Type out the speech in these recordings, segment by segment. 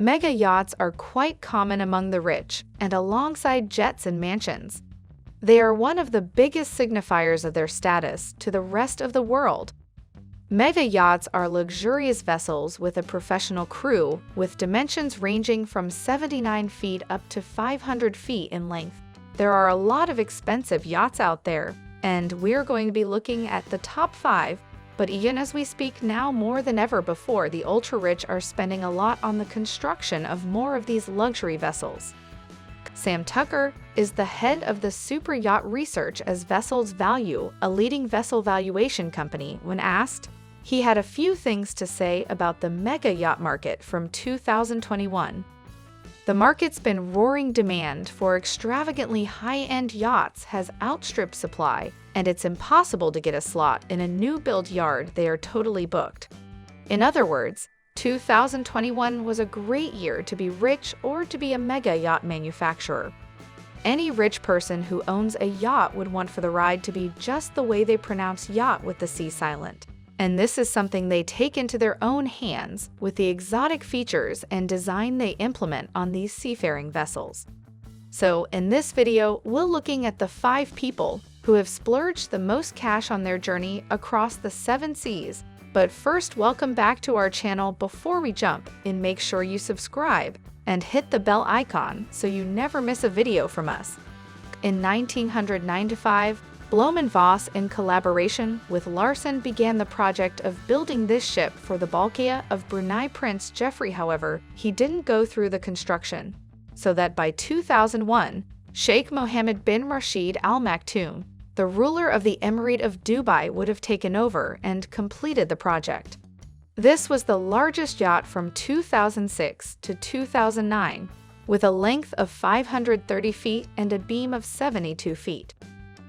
Mega yachts are quite common among the rich, and alongside jets and mansions. They are one of the biggest signifiers of their status to the rest of the world. Mega yachts are luxurious vessels with a professional crew, with dimensions ranging from 79 feet up to 500 feet in length. There are a lot of expensive yachts out there, and we're going to be looking at the top 5. But even as we speak now more than ever before, the ultra-rich are spending a lot on the construction of more of these luxury vessels. Sam Tucker is the head of the Super Yacht Research as Vessels Value, a leading vessel valuation company. When asked, he had a few things to say about the mega yacht market from 2021. The market's been roaring. Demand for extravagantly high-end yachts has outstripped supply, and it's impossible to get a slot in a new-build yard. They are totally booked. In other words, 2021 was a great year to be rich or to be a mega yacht manufacturer. Any rich person who owns a yacht would want for the ride to be just the way they pronounce yacht with the C silent. And this is something they take into their own hands with the exotic features and design they implement on these seafaring vessels. So in this video, we're looking at the 5 people who have splurged the most cash on their journey across the 7 seas. But first, welcome back to our channel. Before we jump in, make sure you subscribe and hit the bell icon so you never miss a video from us. In 1995, Blohm & Voss, in collaboration with Larsen, began the project of building this ship for the Balkia of Brunei. Prince Jeffrey, however, he didn't go through the construction, so that by 2001, Sheikh Mohammed bin Rashid Al Maktoum, the ruler of the Emirate of Dubai, would have taken over and completed the project. This was the largest yacht from 2006 to 2009, with a length of 530 feet and a beam of 72 feet.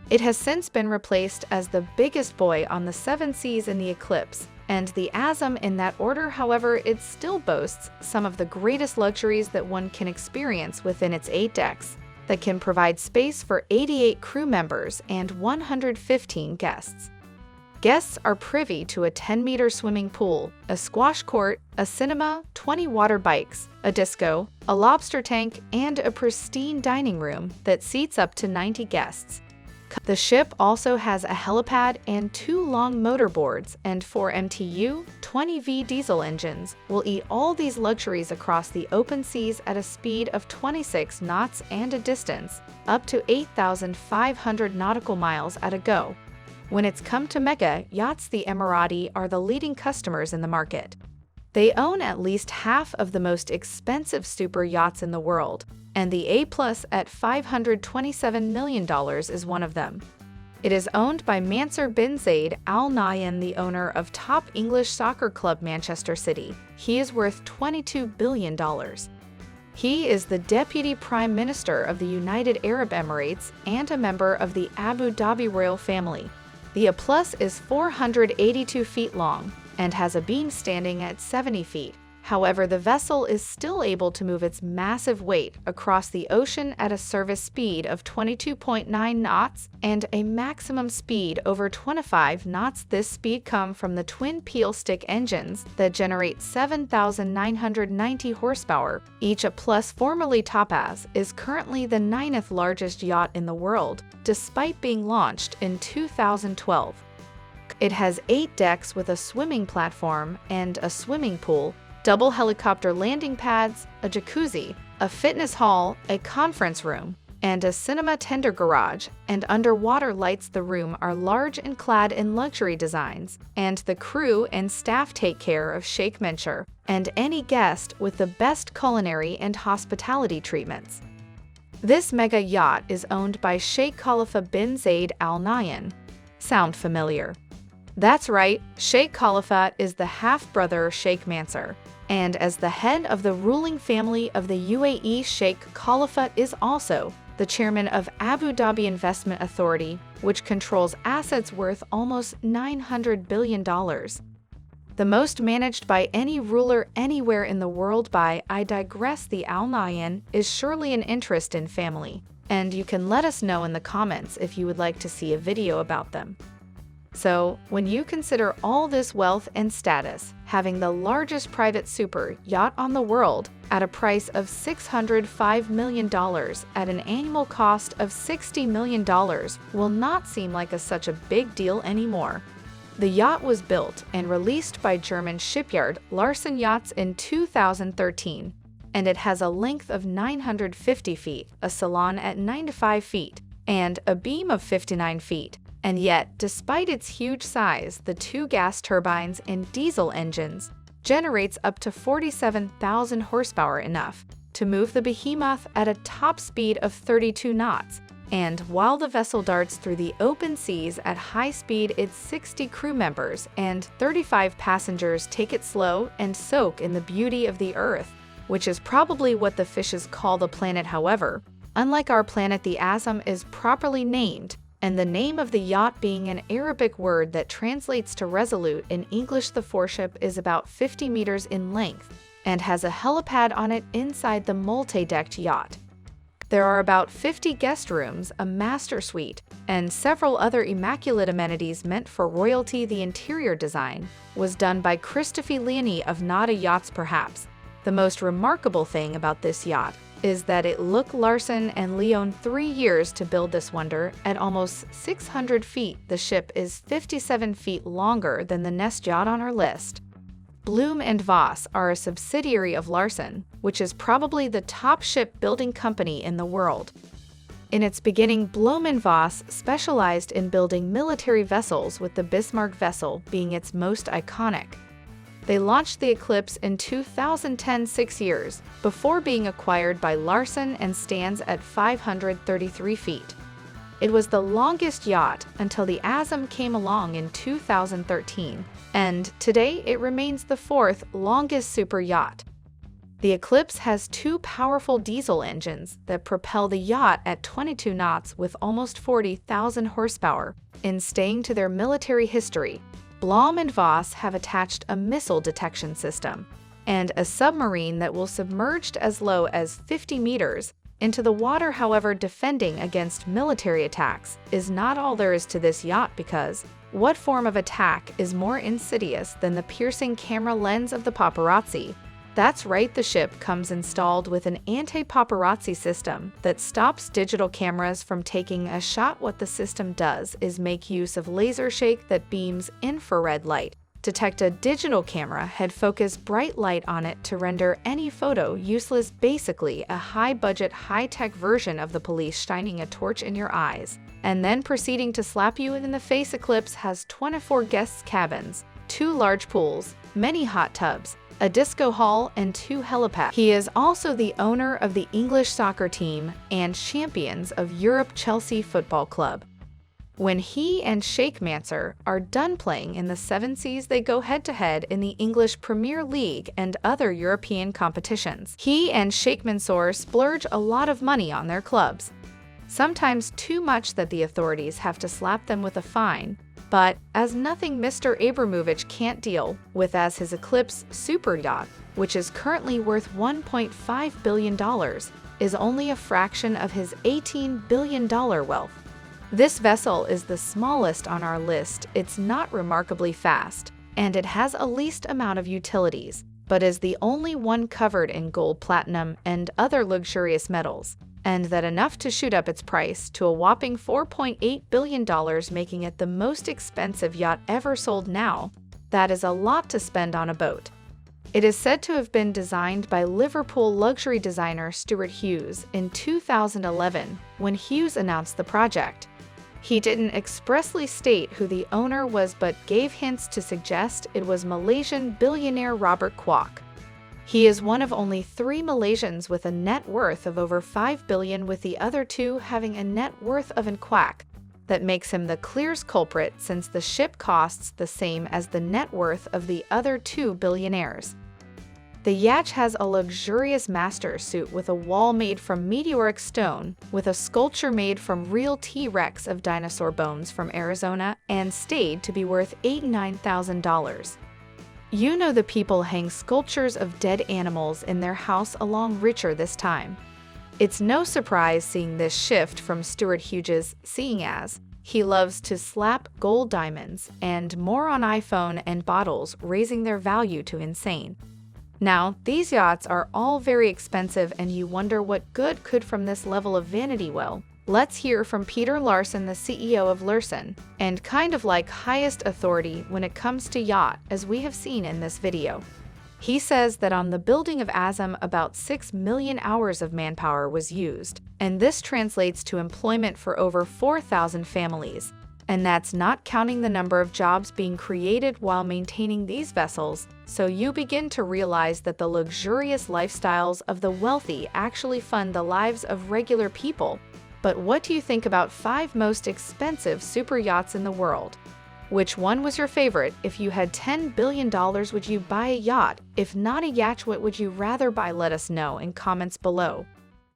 It has since been replaced as the biggest buoy on the 7 seas in the Eclipse and the Azam in that order. However, it still boasts some of the greatest luxuries that one can experience within its 8 decks that can provide space for 88 crew members and 115 guests. Guests are privy to a 10-meter swimming pool, a squash court, a cinema, 20 water bikes, a disco, a lobster tank, and a pristine dining room that seats up to 90 guests. The ship also has a helipad and 2 long motorboards, and 4 MTU 20V diesel engines will eat all these luxuries across the open seas at a speed of 26 knots and a distance up to 8,500 nautical miles at a go. When it's come to mega yachts, the Emirati are the leading customers in the market. They own at least half of the most expensive super yachts in the world, and the A+ at $527 million is one of them. It is owned by Mansur bin Zayed Al Nahyan, the owner of top English soccer club Manchester City. He is worth $22 billion. He is the Deputy Prime Minister of the United Arab Emirates and a member of the Abu Dhabi royal family. The A+ is 482 feet long and has a beam standing at 70 feet. However, the vessel is still able to move its massive weight across the ocean at a service speed of 22.9 knots and a maximum speed over 25 knots. This speed comes from the twin peel stick engines that generate 7,990 horsepower. Each A+, formerly Topaz, is currently the 9th largest yacht in the world, despite being launched in 2012. It has 8 decks with a swimming platform and a swimming pool, double helicopter landing pads, a jacuzzi, a fitness hall, a conference room, and a cinema tender garage, and underwater lights. The room are large and clad in luxury designs, and the crew and staff take care of Sheikh Mansour and any guest with the best culinary and hospitality treatments. This mega yacht is owned by Sheikh Khalifa bin Zayed Al Nahyan. Sound familiar? That's right, Sheikh Khalifa is the half-brother of Sheikh Mansour, and as the head of the ruling family of the UAE, Sheikh Khalifa is also the chairman of Abu Dhabi Investment Authority, which controls assets worth almost $900 billion. The most managed by any ruler anywhere in the world. By I digress. The Al Nahyan is surely an interest in family, and you can let us know in the comments if you would like to see a video about them. So, when you consider all this wealth and status, having the largest private super yacht on the world at a price of $605 million at an annual cost of $60 million will not seem like such a big deal anymore. The yacht was built and released by German shipyard Larsen Yachts in 2013, and it has a length of 950 feet, a salon at 95 feet, and a beam of 59 feet. And yet, despite its huge size, the two gas turbines and diesel engines generates up to 47,000 horsepower, enough to move the behemoth at a top speed of 32 knots. And while the vessel darts through the open seas at high speed, its 60 crew members and 35 passengers take it slow and soak in the beauty of the Earth, which is probably what the fishes call the planet. However, unlike our planet, the Azam is properly named, and the name of the yacht being an Arabic word that translates to resolute in English. The foreship is about 50 meters in length and has a helipad on it inside the multi-decked yacht. There are about 50 guest rooms, a master suite, and several other immaculate amenities meant for royalty. The interior design was done by Christophe Leoni of Nada Yachts. Perhaps the most remarkable thing about this yacht is that it took Larsen and Leon 3 years to build this wonder. At almost 600 feet, the ship is 57 feet longer than the next yacht on our list. Blohm & Voss are a subsidiary of Larsen, which is probably the top shipbuilding company in the world. In its beginning, Blohm & Voss specialized in building military vessels, with the Bismarck vessel being its most iconic. They launched the Eclipse in 2010, 6 years before being acquired by Larsen, and stands at 533 feet. It was the longest yacht until the Azam came along in 2013, and today it remains the fourth longest super yacht. The Eclipse has two powerful diesel engines that propel the yacht at 22 knots with almost 40,000 horsepower. In staying to their military history, Blohm & Voss have attached a missile detection system and a submarine that will submerge as low as 50 meters into the water. However, defending against military attacks is not all there is to this yacht, because what form of attack is more insidious than the piercing camera lens of the paparazzi? That's right, the ship comes installed with an anti-paparazzi system that stops digital cameras from taking a shot. What the system does is make use of laser shake that beams infrared light, detect a digital camera head, focus bright light on it to render any photo useless. Basically, a high-budget, high-tech version of the police shining a torch in your eyes and then proceeding to slap you in the face. Eclipse has 24 guest cabins, 2 large pools, many hot tubs, a disco hall, and 2 helipads. He is also the owner of the English soccer team and champions of Europe Chelsea Football Club. When he and Sheikh Mansour are done playing in the Seven Seas, they go head-to-head in the English Premier League and other European competitions. He and Sheikh Mansour splurge a lot of money on their clubs, sometimes too much that the authorities have to slap them with a fine. But as nothing Mr. Abramovich can't deal with as his Eclipse super yacht, which is currently worth $1.5 billion, is only a fraction of his $18 billion wealth. This vessel is the smallest on our list. It's not remarkably fast, and it has a least amount of utilities, but is the only one covered in gold, platinum, and other luxurious metals, and that enough to shoot up its price to a whopping $4.8 billion, making it the most expensive yacht ever sold. Now, that is a lot to spend on a boat. It is said to have been designed by Liverpool luxury designer Stuart Hughes in 2011. When Hughes announced the project, he didn't expressly state who the owner was, but gave hints to suggest it was Malaysian billionaire Robert Kwok. He is one of only 3 Malaysians with a net worth of over $5 billion, with the other 2 having a net worth of an quack. That makes him the clearest culprit, since the ship costs the same as the net worth of the other 2 billionaires. The Yatch has a luxurious master suite with a wall made from meteoric stone, with a sculpture made from real T-Rex of dinosaur bones from Arizona, and stayed to be worth $89,000. You know, the people hang sculptures of dead animals in their house along richer this time. It's no surprise seeing this shift from Stuart Hughes, seeing as He loves to slap gold diamonds and more on iPhone and bottles, raising their value to insane. Now, these yachts are all very expensive and you wonder what good could from this level of vanity. Well, let's hear from Peter Larson, the CEO of Larson, and kind of like highest authority when it comes to yacht, as we have seen in this video. He says that on the building of Azam, about 6 million hours of manpower was used, and this translates to employment for over 4,000 families. And that's not counting the number of jobs being created while maintaining these vessels, so you begin to realize that the luxurious lifestyles of the wealthy actually fund the lives of regular people. But what do you think about 5 most expensive super yachts in the world? Which one was your favorite? If you had $10 billion, would you buy a yacht? If not a yacht, what would you rather buy? Let us know in comments below.